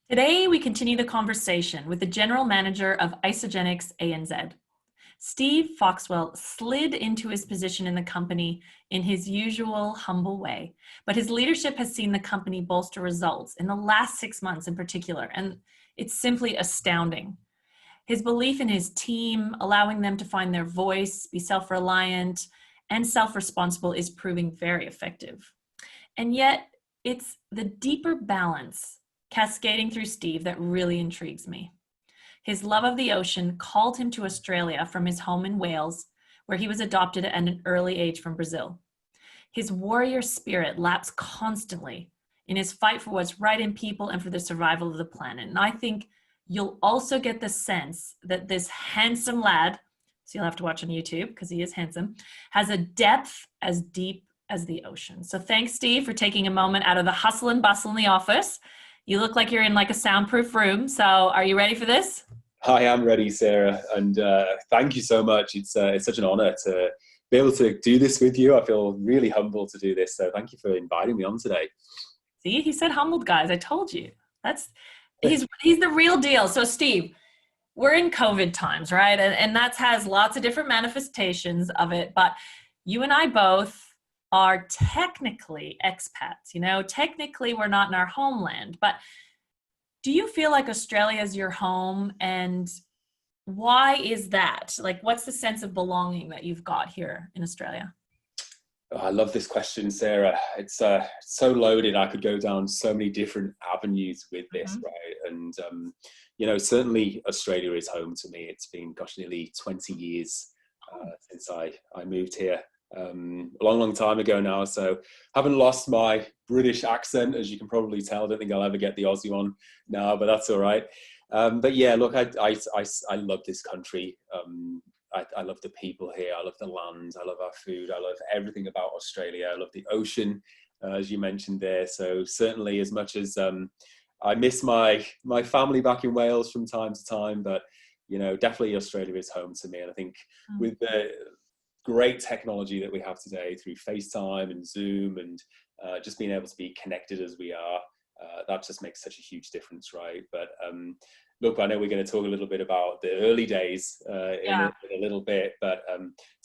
Today, we continue the conversation with the general manager of Isagenix ANZ. Steve Foxwell slid into his position in the company in his usual humble way, but his leadership has seen the company bolster results in the last 6 months in particular, and it's simply astounding. His belief in his team, allowing them to find their voice, be self-reliant, and self-responsible is proving very effective. And yet, it's the deeper balance cascading through Steve that really intrigues me. His love of the ocean called him to Australia from his home in Wales, where he was adopted at an early age from Brazil. His warrior spirit laps constantly in his fight for what's right in people and for the survival of the planet. And I think you'll also get the sense that this handsome lad, so you'll have to watch on YouTube because he is handsome, has a depth as deep as the ocean. So thanks, Steve, for taking a moment out of the hustle and bustle in the office. You look like you're in like a soundproof room. So are you ready for this? I am ready, Sarah, and thank you so much. It's such an honor to be able to do this with you. I feel really humbled to do this, so thank you for inviting me on today. See, he said humbled, guys. I told you. He's the real deal. So Steve, we're in COVID times, right? And that has lots of different manifestations of it, but you and I both are technically expats. Technically we're not in our homeland, but do you feel like Australia is your home, and why is that? Like, what's the sense of belonging that you've got here in Australia? Oh, I love this question, Sarah. It's so loaded. I could go down so many different avenues with this, right? And certainly Australia is home to me. It's been, gosh, nearly 20 years since I moved here. A long time ago now, so haven't lost my British accent, as you can probably tell. I don't think I'll ever get the Aussie one now, but that's all right. But yeah, look, I love this country. I love the people here. I love the land. I love our food. I love everything about Australia. I love the ocean, as you mentioned there. So certainly, as much as I miss my family back in Wales from time to time, but definitely Australia is home to me. And I think with the great technology that we have today through FaceTime and Zoom and just being able to be connected as we are, that just makes such a huge difference, right? But look, I know we're going to talk a little bit about the early days in a little bit, but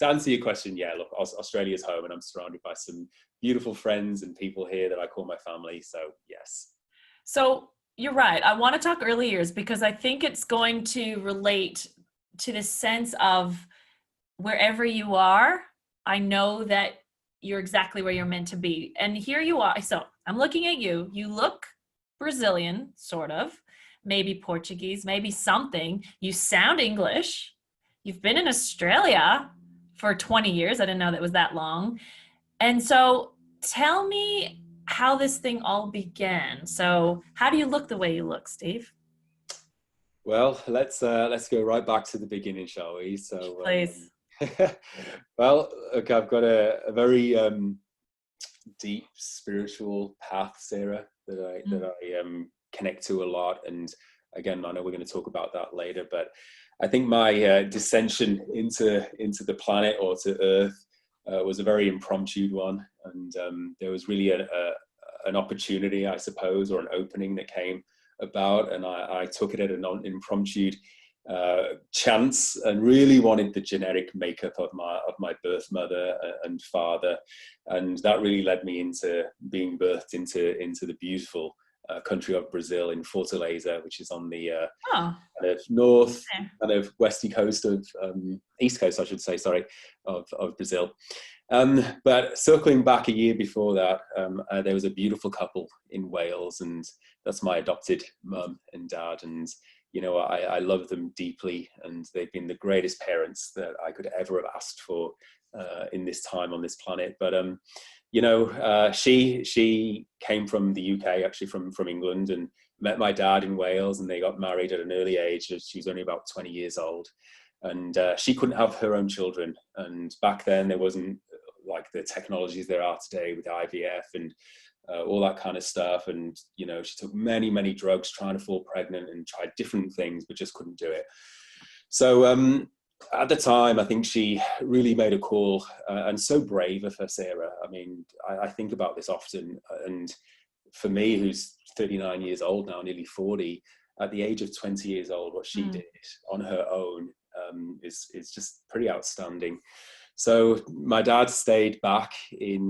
to answer your question, yeah, look, Australia's home, and I'm surrounded by some beautiful friends and people here that I call my family, so yes. So you're right. I want to talk early years because I think it's going to relate to the sense of wherever you are, I know that you're exactly where you're meant to be. And here you are. So I'm looking at you. You look Brazilian, sort of, maybe Portuguese, maybe something. You sound English. You've been in Australia for 20 years. I didn't know that was that long. And so tell me how this thing all began. So how do you look the way you look, Steve? Well, let's go right back to the beginning, shall we? So please. Well, okay, I've got a very deep spiritual path, Sarah, that I connect to a lot. And again, I know we're going to talk about that later, but I think my descension into the planet or to Earth was a very impromptu one. And there was really an opportunity, I suppose, or an opening that came about, and I took it at an impromptu chance, and really wanted the genetic makeup of my birth mother and father, and that really led me into being birthed into the beautiful country of Brazil, in Fortaleza, which is on the kind of north, kind of westy coast of east coast, I should say, sorry, of Brazil. But circling back a year before that, there was a beautiful couple in Wales, and that's my adopted mum and dad, and I love them deeply, and they've been the greatest parents that I could ever have asked for in this time on this planet. But she came from the UK, actually from England, and met my dad in Wales, and they got married at an early age. She was only about 20 years old, and she couldn't have her own children. And back then there wasn't like the technologies there are today with IVF and all that kind of stuff. And she took many drugs trying to fall pregnant, and tried different things but just couldn't do it. So at the time, I think she really made a call, and so brave of her, Sarah. I mean, I think about this often, and for me, who's 39 years old now, nearly 40, at the age of 20 years old, what she did on her own is just pretty outstanding. So my dad stayed back in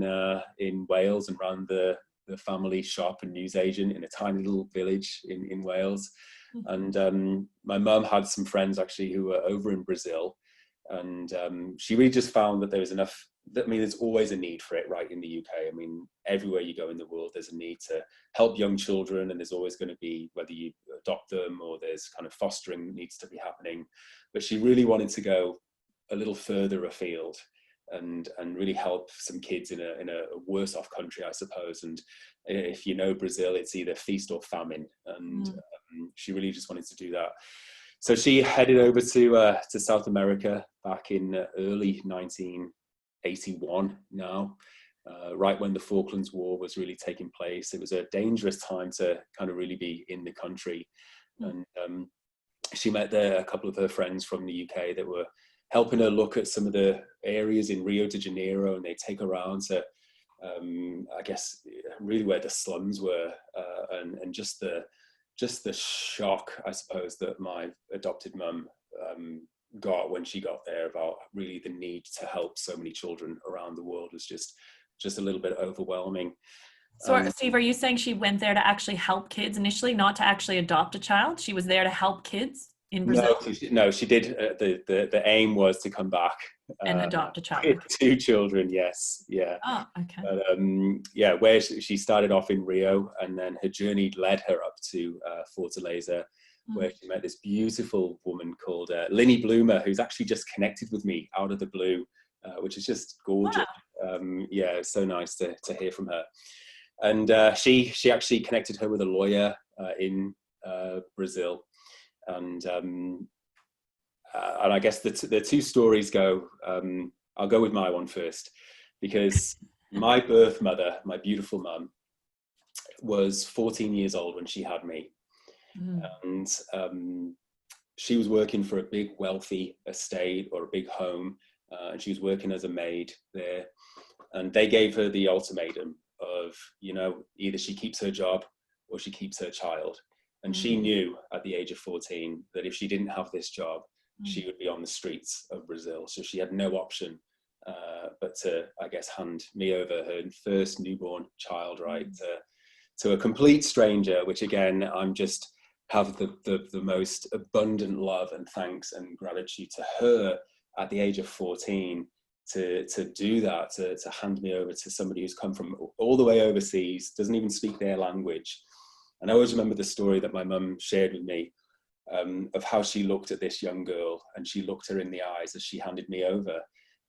Wales and ran the family shop and newsagent in a tiny little village in Wales. And my mum had some friends actually who were over in Brazil, and she really just found that there was enough. I mean, there's always a need for it, right, in the UK. I mean, everywhere you go in the world, there's a need to help young children, and there's always going to be, whether you adopt them or there's kind of fostering that needs to be happening. But she really wanted to go a little further afield and really help some kids in a worse off country, I suppose. And if you know Brazil, it's either feast or famine. And she really just wanted to do that. So she headed over to South America back in early 1981 now, right when the Falklands War was really taking place. It was a dangerous time to kind of really be in the country. And she met there a couple of her friends from the UK that were helping her look at some of the areas in Rio de Janeiro, and they take her around to, I guess, really where the slums were, and just the shock, I suppose, that my adopted mum got when she got there about really the need to help so many children around the world was just a little bit overwhelming. So Steve, are you saying she went there to actually help kids initially, not to actually adopt a child? She was there to help kids in Brazil? No, she did. The aim was to come back And adopt a child. with 2 children, yes. Yeah. Oh, okay. But, where she started off in Rio, and then her journey led her up to Fortaleza, where she met this beautiful woman called Linny Bloomer, who's actually just connected with me out of the blue, which is just gorgeous. Wow. Yeah, it's so nice to hear from her. And she actually connected her with a lawyer in Brazil. And I guess the 2 stories go, I'll go with my one first, because my birth mother, my beautiful mum, was 14 years old when she had me. And she was working for a big wealthy estate or a big home, and she was working as a maid there. And they gave her the ultimatum of, either she keeps her job or she keeps her child. And she knew at the age of 14 that if she didn't have this job, she would be on the streets of Brazil. So she had no option but to, I guess, hand me over her first newborn child, right, to a complete stranger, which again, I'm just have the most abundant love and thanks and gratitude to her at the age of 14 to do that, to hand me over to somebody who's come from all the way overseas, doesn't even speak their language. And I always remember the story that my mum shared with me of how she looked at this young girl, and she looked her in the eyes as she handed me over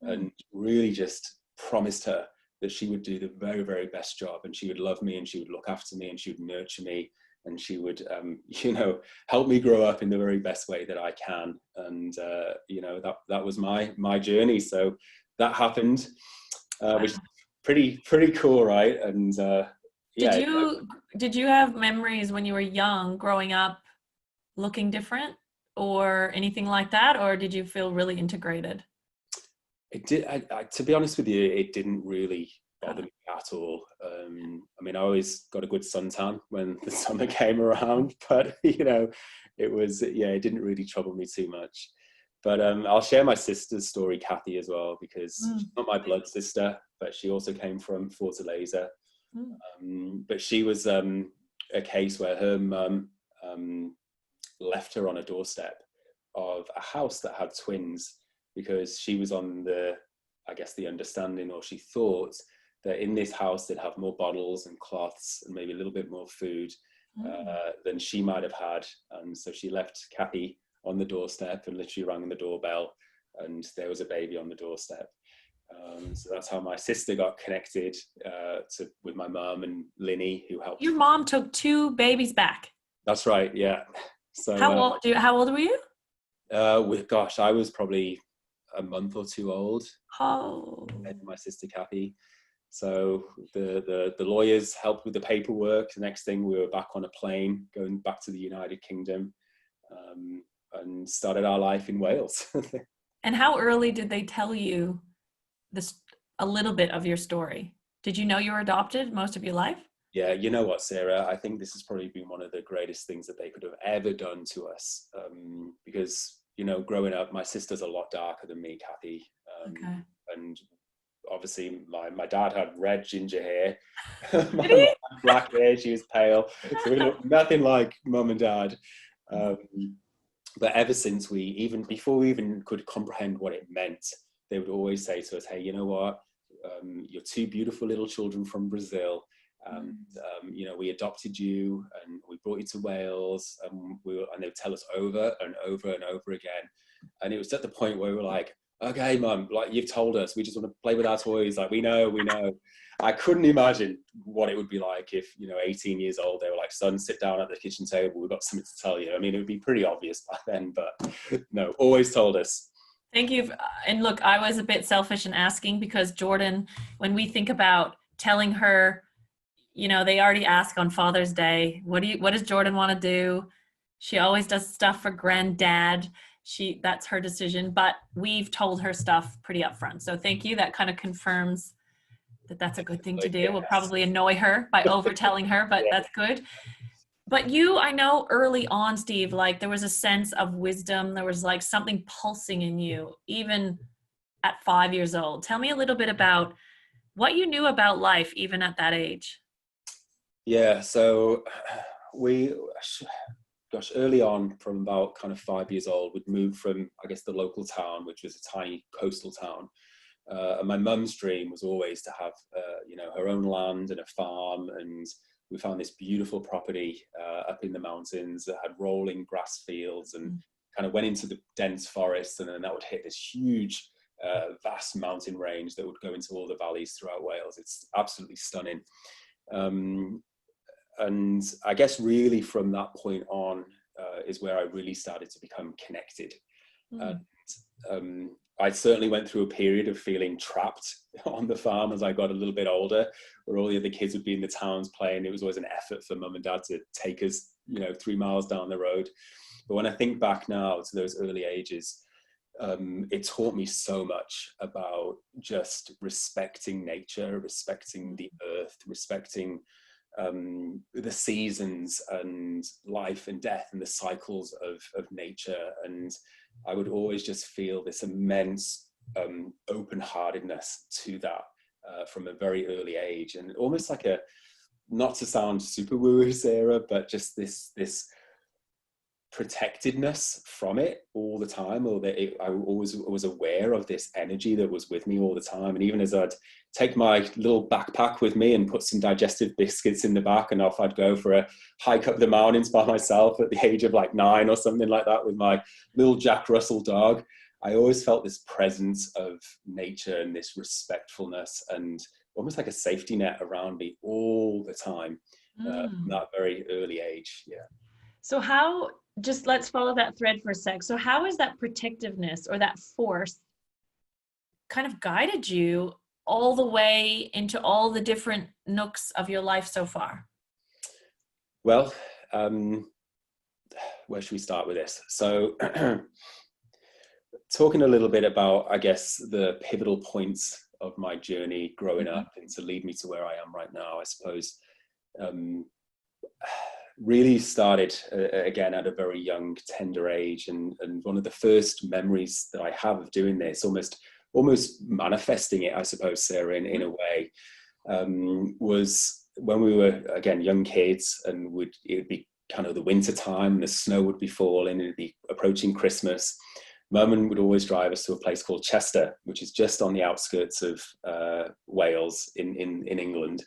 and really just promised her that she would do the very, very best job, and she would love me, and she would look after me, and she would nurture me, and she would, help me grow up in the very best way that I can. And, that was my journey. So that happened, which is pretty cool, right? And, did you have memories when you were young growing up looking different or anything like that, or did you feel really integrated? It did. To be honest with you, it didn't really bother me at all. I always got a good suntan when the summer came around, but it didn't really trouble me too much. But I'll share my sister's story, Kathy, as well, because she's not my blood sister, but she also came from Fortaleza. But she was a case where her mum left her on a doorstep of a house that had twins, because she was on the understanding, or she thought that in this house they'd have more bottles and cloths and maybe a little bit more food than she might have had. And so she left Kathy on the doorstep and literally rang the doorbell, and there was a baby on the doorstep. So that's how my sister got connected with my mum and Linny, who helped. Your mom took 2 babies back. That's right. Yeah. So how old were you? I was probably a month or 2 old. Oh. And my sister Kathy. So the lawyers helped with the paperwork. The next thing, we were back on a plane going back to the United Kingdom, and started our life in Wales. And how early did they tell you a little bit of your story? Did you know you were adopted most of your life? Yeah, you know what, Sarah? I think this has probably been one of the greatest things that they could have ever done to us. Because, you know, growing up, my sister's a lot darker than me, Kathy. Okay. And obviously, my dad had red ginger hair. My Did mum he? had black hair. She was pale. So we look nothing like mum and dad. Um, but ever since even before we even could comprehend what it meant, they would always say to us, "Hey, you know what? You're two beautiful little children from Brazil. And you know, we adopted you and we brought you to Wales, and and they would tell us over and over and over again. And it was at the point where we were like, okay, mum, like, you've told us, we just want to play with our toys, like, we know. I couldn't imagine what it would be like if, you know, 18 years old, they were like, son, sit down at the kitchen table, we've got something to tell you. I mean, it would be pretty obvious by then, but no, always told us. Thank you. And look, I was a bit selfish in asking because Jordan, when we think about telling her, you know, they already ask on Father's Day, what does Jordan want to do? She always does stuff for granddad. That's her decision, but we've told her stuff pretty upfront. So thank you. That kind of confirms that that's a good thing to Like, do. We'll yes. probably annoy her by over telling her, but Yeah. that's good. But you, I know early on, Steve, like there was a sense of wisdom. There was like something pulsing in you, even at 5 years old. Tell me a little bit about what you knew about life, even at that age. Yeah, so we, gosh, early on, from about kind of 5 years old, we'd moved from, I guess, the local town, which was a tiny coastal town. And my mum's dream was always to have, you know, her own land and a farm. And we found this beautiful property up in the mountains that had rolling grass fields, and kind of went into the dense forest. And then that would hit this huge, vast mountain range that would go into all the valleys throughout Wales. It's absolutely stunning. And I guess really from that point on is where I really started to become connected. And I certainly went through a period of feeling trapped on the farm as I got a little bit older, where all the other kids would be in the towns playing. It was always an effort for mum and dad to take us, you know, 3 miles down the road. But when I think back now to those early ages, it taught me so much about just respecting nature, respecting the earth, respecting the seasons and life and death and the cycles of nature. And I would always just feel this immense open-heartedness to that from a very early age, and almost like a, not to sound super woo, Sarah, but just this protectedness from it all the time, or that I always was aware of this energy that was with me all the time. And even as I'd take my little backpack with me and put some digestive biscuits in the back, and off I'd go for a hike up the mountains by myself at the age of like 9 or something like that with my little Jack Russell dog, I always felt this presence of nature and this respectfulness and almost like a safety net around me all the time from that very early age. Yeah. So how, just let's follow that thread for a sec. So how is that protectiveness or that force kind of guided you all the way into all the different nooks of your life so far? Well, where should we start with this? So talking a little bit about, I guess, the pivotal points of my journey growing up and to lead me to where I am right now, I suppose, really started again at a very young, tender age. And one of the first memories that I have of doing this, almost manifesting it, I suppose, Sarah, in a way, was when we were, again, young kids, and it would be kind of the winter time, and the snow would be falling, and it'd be approaching Christmas. Mum would always drive us to a place called Chester, which is just on the outskirts of Wales in England.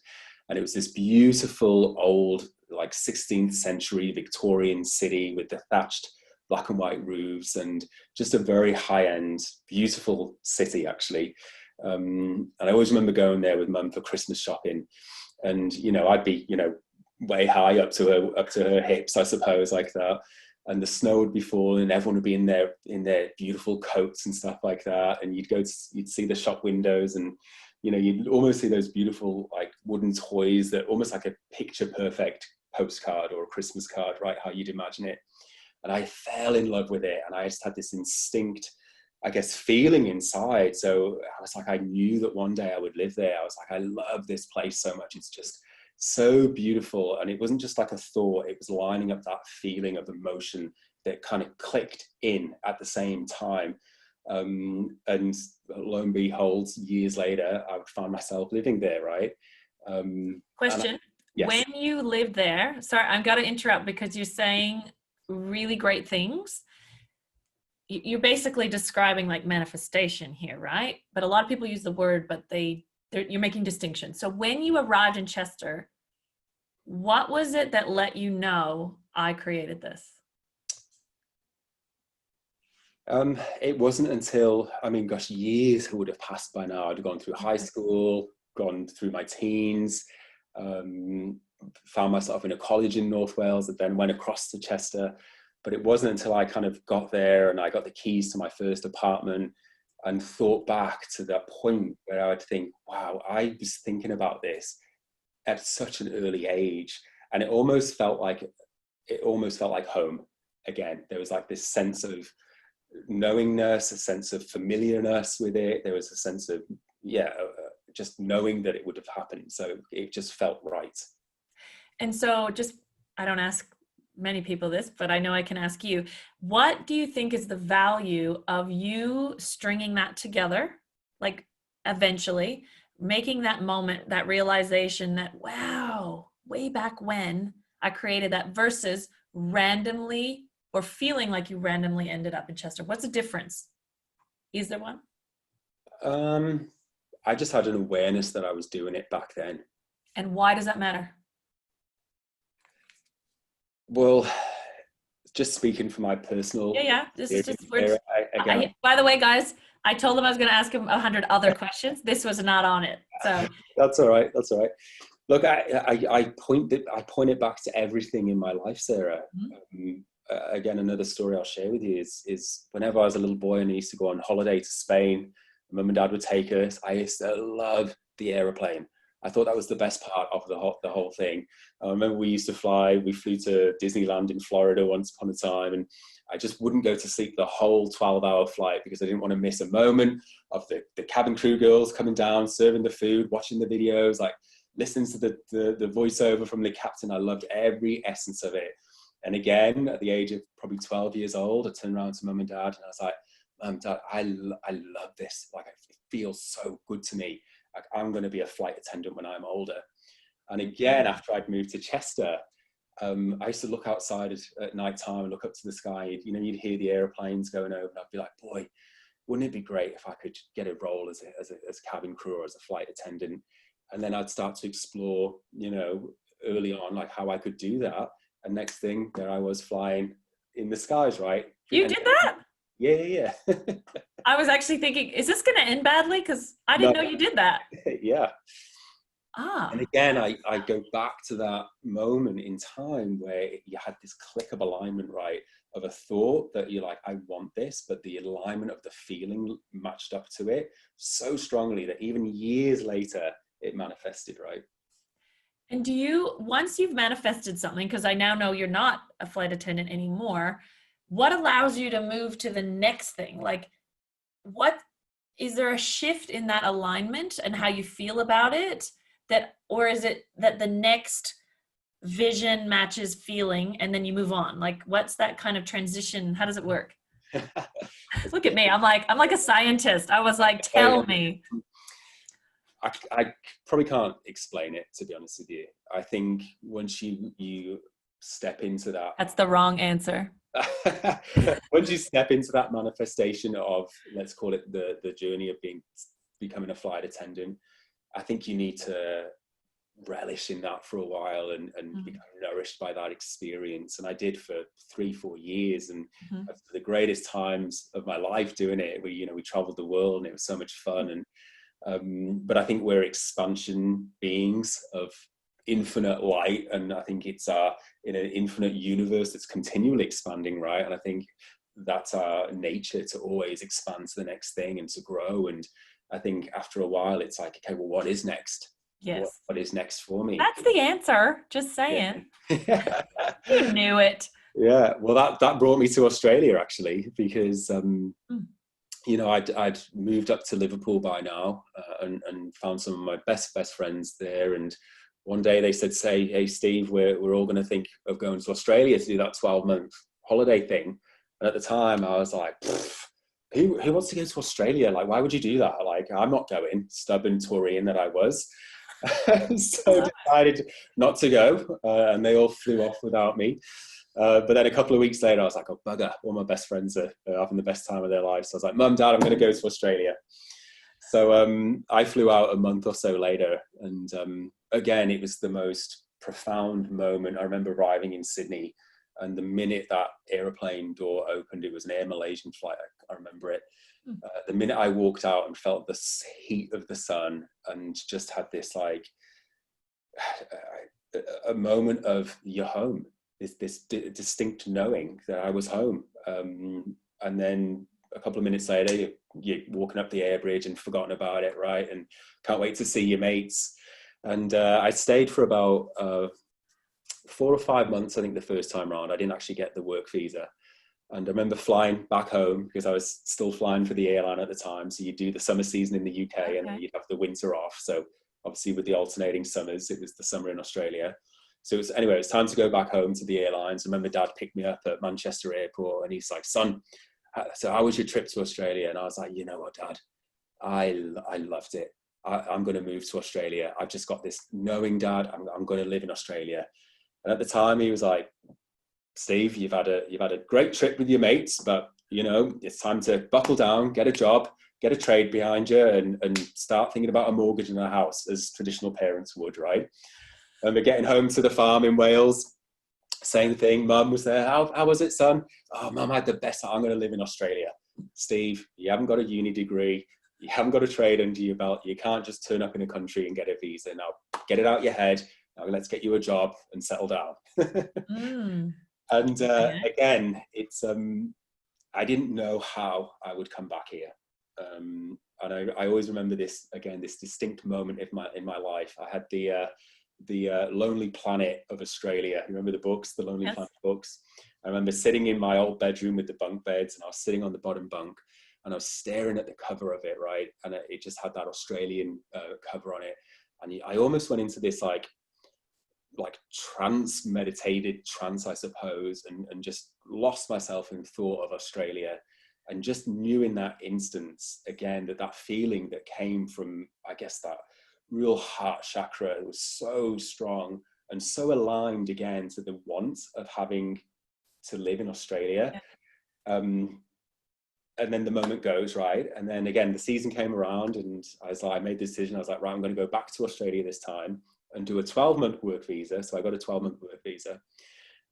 And it was this beautiful old, like 16th century Victorian city with the thatched black and white roofs, and just a very high-end, beautiful city, actually. And I always remember going there with Mum for Christmas shopping. And, you know, I'd be, you know, way high up to her hips, I suppose, like that. And the snow would be falling, and everyone would be in their beautiful coats and stuff like that. And you'd see the shop windows, and, you know, you'd almost see those beautiful, like, wooden toys that almost like a picture perfect postcard or a Christmas card, right? How you'd imagine it. And I fell in love with it. And I just had this instinct, I guess, feeling inside. So I was like, I knew that one day I would live there. I was like, I love this place so much. It's just, so beautiful. And it wasn't just like a thought, it was lining up that feeling of emotion that kind of clicked in at the same time. And lo and behold, years later, I found myself living there, right? Question. Yes. When you live there, sorry, I've got to interrupt because you're saying really great things. You're basically describing like manifestation here, right? But a lot of people use the word, but you're making distinctions. So when you arrived in Chester, what was it that let you know I created this? It wasn't until, I mean, gosh, years would have passed by now. I'd gone through high school, gone through my teens, found myself in a college in North Wales, and then went across to Chester. But it wasn't until I kind of got there and I got the keys to my first apartment and thought back to that point where I would think, wow, I was thinking about this at such an early age. And it almost felt like home again. There was like this sense of knowingness, a sense of familiarness with it. There was a sense of, just knowing that it would have happened. So it just felt right. And so I don't ask many people this, but I know I can ask you, what do you think is the value of you stringing that together? Like eventually making that moment, that realization that, wow, way back when I created that versus randomly or feeling like you randomly ended up in Chester. What's the difference? Is there one? I just had an awareness that I was doing it back then. And why does that matter? Well, just speaking from my personal. Yeah. This is just, again. By the way, guys, I told them I was going to ask him 100 other questions. This was not on it. So That's all right. Look, I point it back to everything in my life, Sarah. Mm-hmm. Again, another story I'll share with you is whenever I was a little boy and I used to go on holiday to Spain, Mum and Dad would take us. I used to love the aeroplane. I thought that was the best part of the whole thing. I remember we flew to Disneyland in Florida once upon a time, and I just wouldn't go to sleep the whole 12-hour flight because I didn't want to miss a moment of the cabin crew girls coming down, serving the food, watching the videos, like listening to the voiceover from the captain. I loved every essence of it. And again, at the age of probably 12 years old, I turned around to Mum and Dad and I was like, Mum, Dad, I love this. Like, it feels so good to me. Like, I'm going to be a flight attendant when I'm older. And again, after I'd moved to Chester, I used to look outside at night time and look up to the sky. You'd hear the airplanes going over and I'd be like, boy, wouldn't it be great if I could get a role as a cabin crew or as a flight attendant? And then I'd start to explore, early on, like how I could do that. And next thing, there I was flying in the skies, right? You did that? Yeah. I was actually thinking, is this going to end badly? Because I didn't know you did that. Yeah. Ah. And again, I go back to that moment in time where you had this click of alignment, right? Of a thought that you're like, I want this, but the alignment of the feeling matched up to it so strongly that even years later, it manifested, right? And once you've manifested something, because I now know you're not a flight attendant anymore, what allows you to move to the next thing? Like, is there a shift in that alignment and how you feel about it? Or is it that the next vision matches feeling and then you move on? Like, what's that kind of transition? How does it work? Look at me. I'm like a scientist. I was like, tell me. I probably can't explain it, to be honest with you. I think once you step into that. That's the wrong answer. Once you step into that manifestation of, let's call it the journey of becoming a flight attendant, I think you need to relish in that for a while and become nourished by that experience. And I did for 3-4 years, and the greatest times of my life doing it. We traveled the world and it was so much fun. And but I think we're expansion beings of infinite light, and I think it's in an infinite universe that's continually expanding, right? And I think that's our nature, to always expand to the next thing and to grow. And I think after a while it's like, okay, well, what is next? Yes. What is next for me? That's the answer. Just saying. Yeah. You knew it. Yeah. Well, that brought me to Australia, actually, because I'd moved up to Liverpool by now, and found some of my best friends there, and one day they said, say, hey, Steve, we're all going to think of going to Australia to do that 12-month holiday thing. And at the time I was like, who wants to go to Australia? Like, why would you do that? Like, I'm not going, stubborn Taurian that I was. So decided not to go, and they all flew off without me. But then a couple of weeks later, I was like, oh, bugger, all my best friends are having the best time of their lives. So I was like, Mum, Dad, I'm going to go to Australia. So I flew out a month or so later. And again, it was the most profound moment. I remember arriving in Sydney, and the minute that aeroplane door opened, it was an Air Malaysian flight. I remember it. The minute I walked out and felt the heat of the sun and just had this like a moment of you're home, this distinct knowing that I was home. And then a couple of minutes later, you're walking up the air bridge and forgotten about it, right? And can't wait to see your mates. And I stayed for about 4 or 5 months, I think, the first time around. I didn't actually get the work visa. And I remember flying back home because I was still flying for the airline at the time. So you do the summer season in the UK and then you'd have the winter off. So obviously with the alternating summers, it was the summer in Australia. So it was time to go back home to the airlines. I remember Dad picked me up at Manchester Airport and he's like, son, so how was your trip to Australia? And I was like, you know what, Dad, I loved it. I'm going to move to Australia. I've just got this knowing, Dad, I'm going to live in Australia. And at the time he was like, Steve, you've had a great trip with your mates, but you know, it's time to buckle down, get a job, get a trade behind you, and start thinking about a mortgage and a house, as traditional parents would, right? And we're getting home to the farm in Wales, same thing. Mum was there. How was it, son? Oh, Mum, I had the best. I'm going to live in Australia. Steve, you haven't got a uni degree. You haven't got a trade under your belt. You can't just turn up in a country and get a visa. Now, get it out your head. Now, let's get you a job and settle down. And again, it's I didn't know how I would come back here, and I always remember this distinct moment in my life. I had the Lonely Planet of Australia. You remember the books, the Lonely Planet books? I remember sitting in my old bedroom with the bunk beds, and I was sitting on the bottom bunk, and I was staring at the cover of it, right? And it just had that Australian cover on it, and I almost went into this like meditated trance, I suppose, and just lost myself in thought of Australia, and just knew in that instance again that feeling that came from, I guess, that real heart chakra. It was so strong and so aligned again to the want of having to live in Australia. And then the moment goes, right, and then again the season came around, and I made the decision. I was like, right, I'm going to go back to Australia this time and do a 12-month work visa. So I got a 12-month work visa.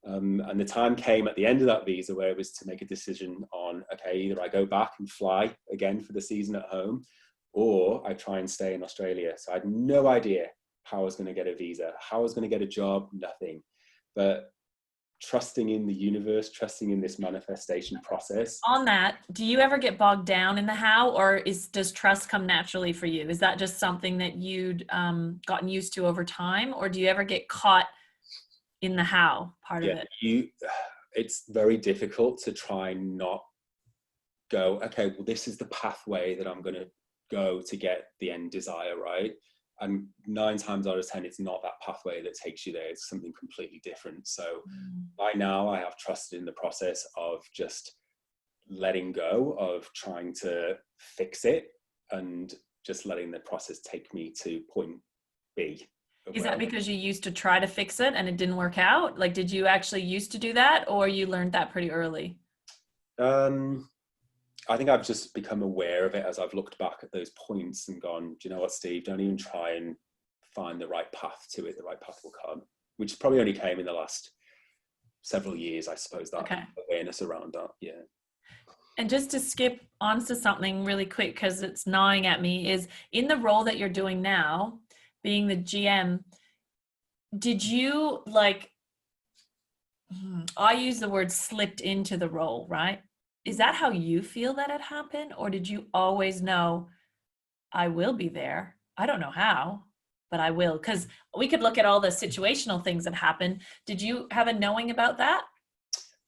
And the time came at the end of that visa where it was to make a decision on, okay, either I go back and fly again for the season at home, or I try and stay in Australia. So I had no idea how I was going to get a visa, how I was going to get a job, nothing. But trusting in the universe, trusting in this manifestation process. On that, do you ever get bogged down in the how, or does trust come naturally for you? Is that just something that you'd gotten used to over time, or do you ever get caught in the how part of it? It's very difficult to try and not go, okay, well, this is the pathway that I'm going to go to get the end desire, right? And 9 times out of 10, it's not that pathway that takes you there. It's something completely different. So by now I have trusted in the process of just letting go of trying to fix it and just letting the process take me to point B. Is that because you used to try to fix it and it didn't work out? Like, did you actually used to do that, or you learned that pretty early? I think I've just become aware of it as I've looked back at those points and gone, do you know what, Steve, don't even try and find the right path to it. The right path will come, which probably only came in the last several years, I suppose, that awareness around that. Yeah. And just to skip on to something really quick, because it's gnawing at me, is in the role that you're doing now, being the GM, did you I use the word slipped into the role, right? Is that how you feel that it happened? Or did you always know, I will be there? I don't know how, but I will. Because we could look at all the situational things that happen. Did you have a knowing about that?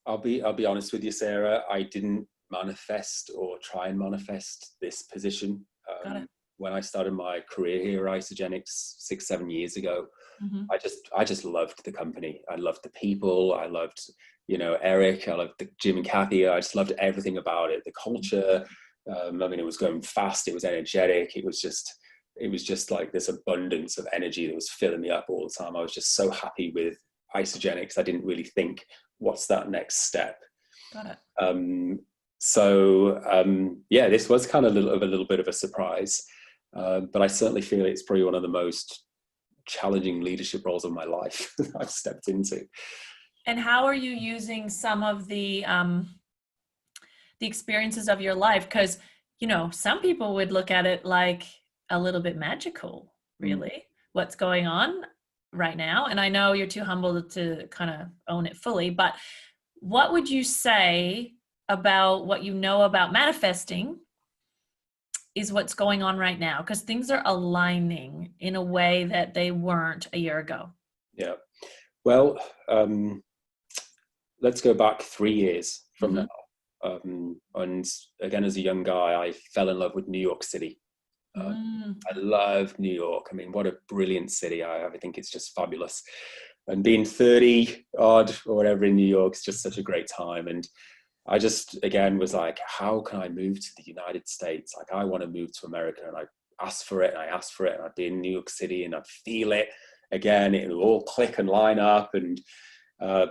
I'll be honest with you, Sarah. I didn't manifest or try and manifest this position. Got it. when I started my career here at Isagenix 6-7 years ago. I just loved the company. I loved the people. I loved, Eric. I loved Jim and Kathy. I just loved everything about it. The culture. I mean, it was going fast. It was energetic. It was just like this abundance of energy that was filling me up all the time. I was just so happy with Isagenix. I didn't really think, what's that next step? Got it. Yeah, this was kind of a little bit of a surprise, but I certainly feel it's probably one of the most challenging leadership roles of my life that I've stepped into. And how are you using some of the experiences of your life? Because, some people would look at it like a little bit magical, really, what's going on right now. And I know you're too humble to kind of own it fully, but what would you say about what you know about manifesting is what's going on right now? Because things are aligning in a way that they weren't a year ago. Yeah. Well, let's go back 3 years from now. And again, as a young guy, I fell in love with New York City. I love New York. I mean, what a brilliant city. I think it's just fabulous. And being 30 odd or whatever in New York is just such a great time. And I just, again, was like, how can I move to the United States? Like, I want to move to America. And I asked for it and I asked for it. And I'd be in New York City and I'd feel it. Again, it would all click and line up. And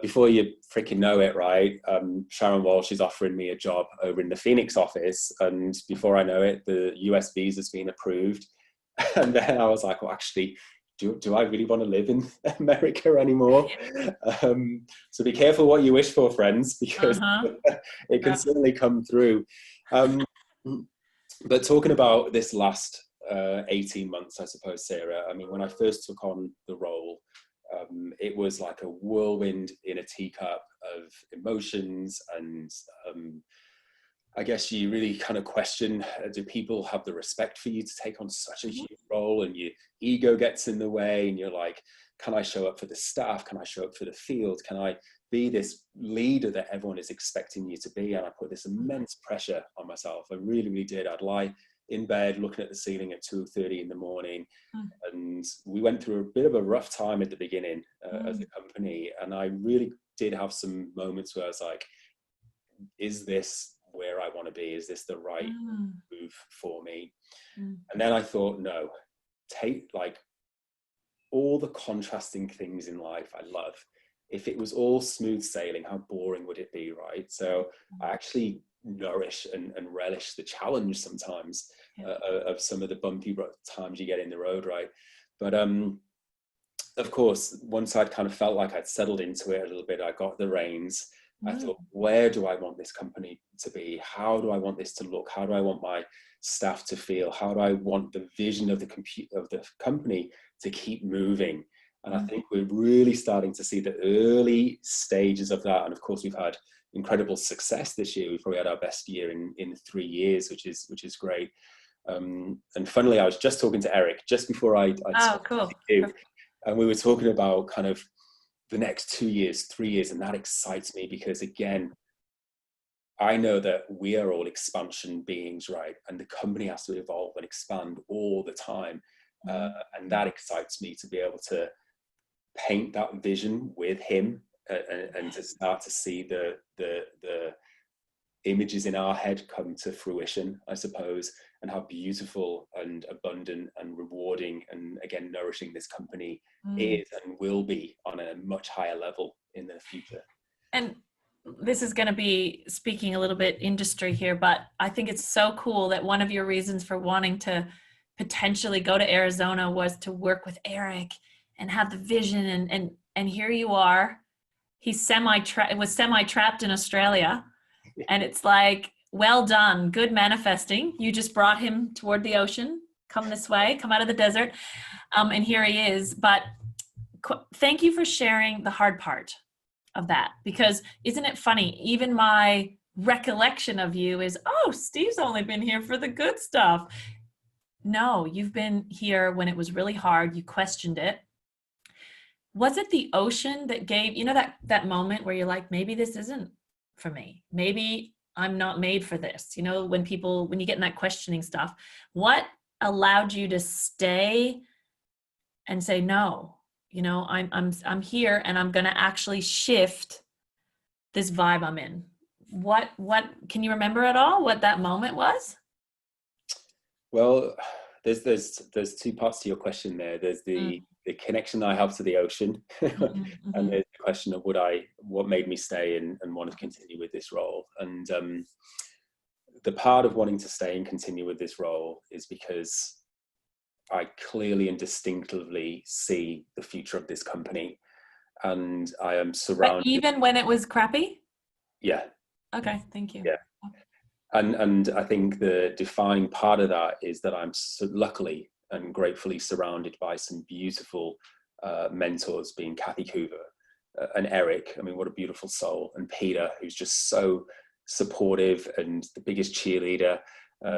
before you freaking know it, right, Sharon Walsh is offering me a job over in the Phoenix office. And before I know it, the US visa's been approved. And then I was like, well, actually, do I really want to live in America anymore? So be careful what you wish for, friends, because it can certainly come through. But talking about this last 18 months, I suppose, Sarah, I mean, when I first took on the role, it was like a whirlwind in a teacup of emotions. And I guess you really kind of question, do people have the respect for you to take on such a huge role? And your ego gets in the way and you're like, can I show up for the staff? Can I show up for the field? Can I be this leader that everyone is expecting you to be? And I put this immense pressure on myself. I really, really did. I'd lie in bed looking at the ceiling at 2:30 in the morning. And we went through a bit of a rough time at the beginning as a company. And I really did have some moments where I was like, is this where I want to be? Is this the right move for me? And then I thought, no, take like all the contrasting things in life I love. If it was all smooth sailing, how boring would it be, right? So I actually nourish and relish the challenge sometimes of some of the bumpy times you get in the road, right? But of course, once I'd kind of felt like I'd settled into it a little bit, I got the reins. I thought, where do I want this company to be? How do I want this to look? How do I want my staff to feel? How do I want the vision of the company to keep moving? And I think we're really starting to see the early stages of that. And of course, we've had incredible success this year. We've probably had our best year in 3 years, which is great. And funnily, I was just talking to Eric just before I cool. You, and we were talking about kind of the next 2 years, 3 years, and that excites me because, again, I know that we are all expansion beings, right? And the company has to evolve and expand all the time. And that excites me to be able to paint that vision with him and to start to see the images in our head come to fruition, I suppose, and how beautiful and abundant and rewarding and, again, nourishing this company is and will be on a much higher level in the future. And this is going to be speaking a little bit industry here, but I think it's so cool that one of your reasons for wanting to potentially go to Arizona was to work with Eric and have the vision. And here you are. He's was semi-trapped in Australia. And it's like, well done, good manifesting. You just brought him toward the ocean. Come this way, come out of the desert. And here he is. But thank you for sharing the hard part of that, because isn't it funny? Even my recollection of you is, oh, Steve's only been here for the good stuff. No, you've been here when it was really hard. You questioned it. Was it the ocean that gave, that moment where you're like, maybe this isn't for me. Maybe I'm not made for this. When you get in that questioning stuff, what allowed you to stay and say, no, you know, I'm here and I'm going to actually shift this vibe I'm in? What can you remember at all what that moment was? Well, there's two parts to your question there. There's Mm, the connection I have to the ocean, mhm, and mhm. there's the question of what made me stay and want to continue with this role. And the part of wanting to stay and continue with this role is because I clearly and distinctively see the future of this company, and I am But surrounded. even when it was crappy? Yeah, Okay, thank you. yeah. And I think the defining part of that is that I'm luckily and gratefully surrounded by some beautiful mentors, being Kathy Coover and Eric. I mean, what a beautiful soul. And Peter, who's just so supportive and the biggest cheerleader.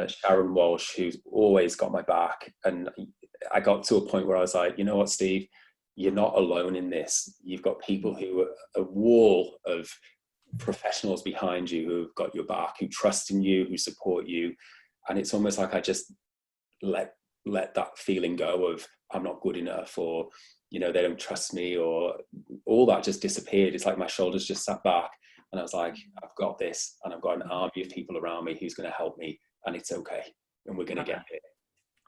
Sharon Walsh, who's always got my back. And I got to a point where I was like, you know what, Steve, you're not alone in this. You've got people who are a wall of professionals behind you who've got your back, who trust in you, who support you. And it's almost like I just let that feeling go of I'm not good enough, or you know, they don't trust me, or all that just disappeared. It's like my shoulders just sat back and I was like, I've got this, and I've got an army of people around me who's going to help me, and it's okay, and we're going to get it.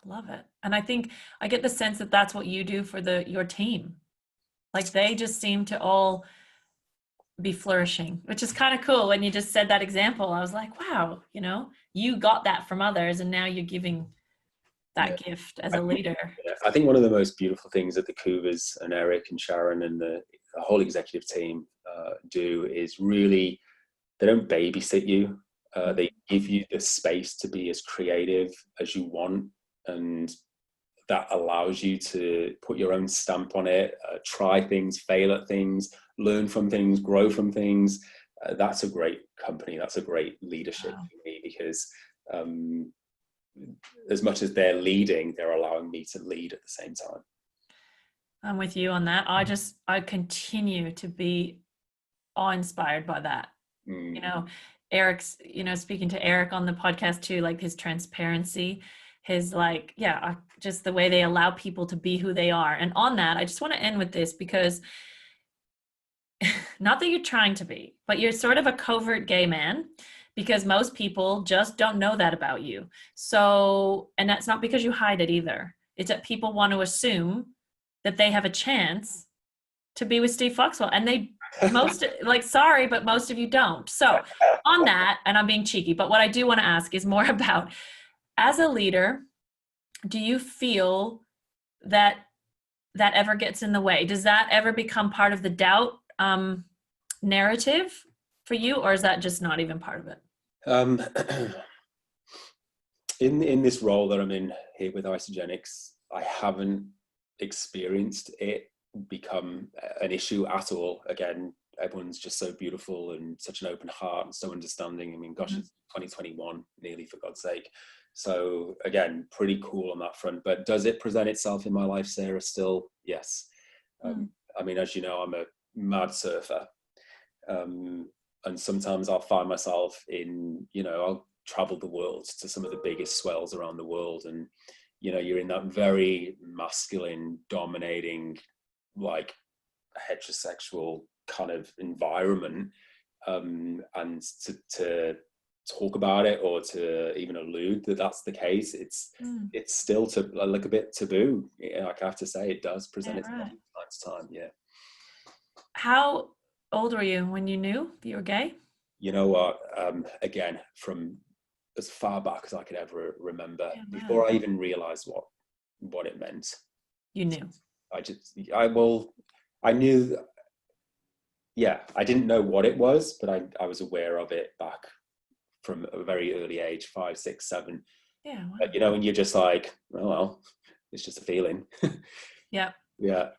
Love it. And I think I get the sense that that's what you do for your team. Like they just seem to all be flourishing, which is kind of cool. When you just said that example, I was like, wow, you know, you got that from others and now you're giving Yeah. that gift as a leader. I think one of the most beautiful things that the Coovers and Eric and Sharon and the whole executive team do is really, they don't babysit you. They give you the space to be as creative as you want, and that allows you to put your own stamp on it, try things, fail at things, learn from things, grow from things. That's a great company. That's a great leadership for me, because as much as they're leading, they're allowing me to lead at the same time. I'm with you on that. I continue to be awe-inspired by that. You know, Eric's, you know, speaking to Eric on the podcast too, like his transparency, his like, yeah, just the way they allow people to be who they are. And on that, I just want to end with this, because not that you're trying to be, but you're sort of a covert gay man, because most people just don't know that about you. So, and that's not because you hide it either. It's that people want to assume that they have a chance to be with Steve Foxwell, and they most like, sorry, but most of you don't. So on that, and I'm being cheeky, but what I do want to ask is more about, as a leader, do you feel that that ever gets in the way? Does that ever become part of the doubt narrative for you, or is that just not even part of it? In this role that I'm in here with Isagenix, I haven't experienced it become an issue at all. Again, everyone's just so beautiful and such an open heart and so understanding. I mean, gosh, it's 2021 nearly, for God's sake. So again, pretty cool on that front. But does it present itself in my life, Sarah? Still, yes. I mean, as you know, I'm a mad surfer. And sometimes I'll find myself in, you know, I'll travel the world to some of the biggest swells around the world. And, you know, you're in that very masculine, dominating, like heterosexual kind of environment. And to talk about it, or to even allude that that's the case, it's still like a bit taboo. Like I have to say, it does present itself from time to time. Yeah. How old were you when you knew that you were gay? You know what? Again, from as far back as I could ever remember, before I even realized what it meant. You knew. I knew. Yeah, I didn't know what it was, but I was aware of it back from a very early age, 5, 6, 7. Yeah. Wow. But, you know, and you're just like, oh, well, it's just a feeling. Yeah. Yeah.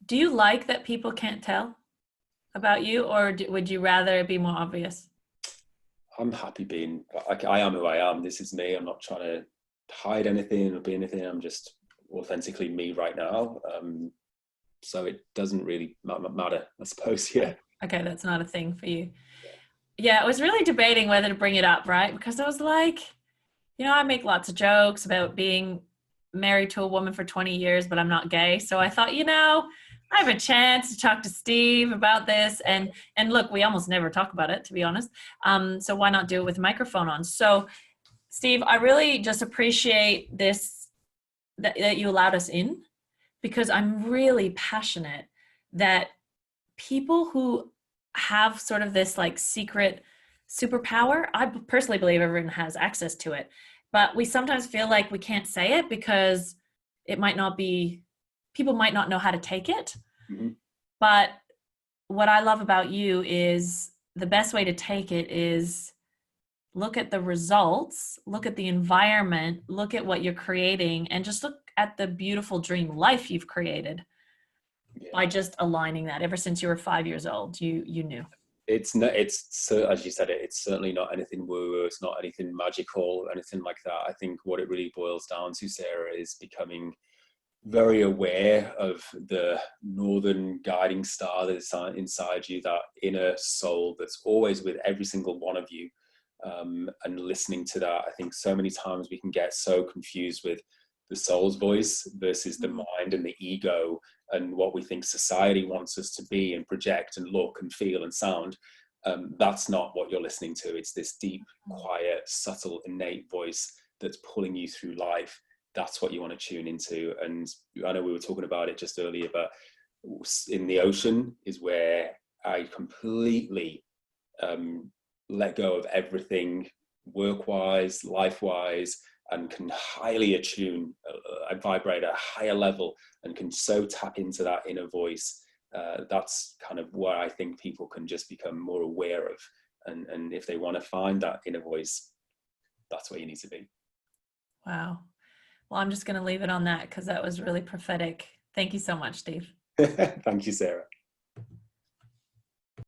Do you like that people can't tell about you, or would you rather it be more obvious? I'm happy being, I am who I am. This is me. I'm not trying to hide anything or be anything. I'm just authentically me right now. So it doesn't really matter, I suppose. Yeah. Okay, that's not a thing for you. Yeah, I was really debating whether to bring it up, right? Because I was like, you know, I make lots of jokes about being married to a woman for 20 years, but I'm not gay. So I thought, I have a chance to talk to Steve about this. And look, we almost never talk about it, to be honest. So why not do it with a microphone on? So Steve, I really just appreciate this, that you allowed us in, because I'm really passionate that people who have sort of this like secret superpower, I personally believe everyone has access to it, but we sometimes feel like we can't say it because it might not be, people might not know how to take it. Mm-hmm. But what I love about you is the best way to take it is look at the results, look at the environment, look at what you're creating, and just look at the beautiful dream life you've created by just aligning that. Ever since you were 5 years old, you knew. It's not, as you said, it's certainly not anything woo-woo. It's not anything magical, anything like that. I think what it really boils down to, Sarah, is becoming very aware of the northern guiding star that's inside you, that inner soul that's always with every single one of you, and listening to that. I think so many times we can get so confused with the soul's voice versus the mind and the ego and what we think society wants us to be and project and look and feel and sound. That's not what you're listening to. It's this deep, quiet, subtle, innate voice that's pulling you through life. That's what you want to tune into. And I know we were talking about it just earlier, but in the ocean is where I completely let go of everything, work-wise, life-wise, and can highly attune. I vibrate at a higher level and can so tap into that inner voice. That's kind of where I think people can just become more aware of. And if they want to find that inner voice, that's where you need to be. Wow. Well, I'm just going to leave it on that because that was really prophetic. Thank you so much, Steve. Thank you, Sarah.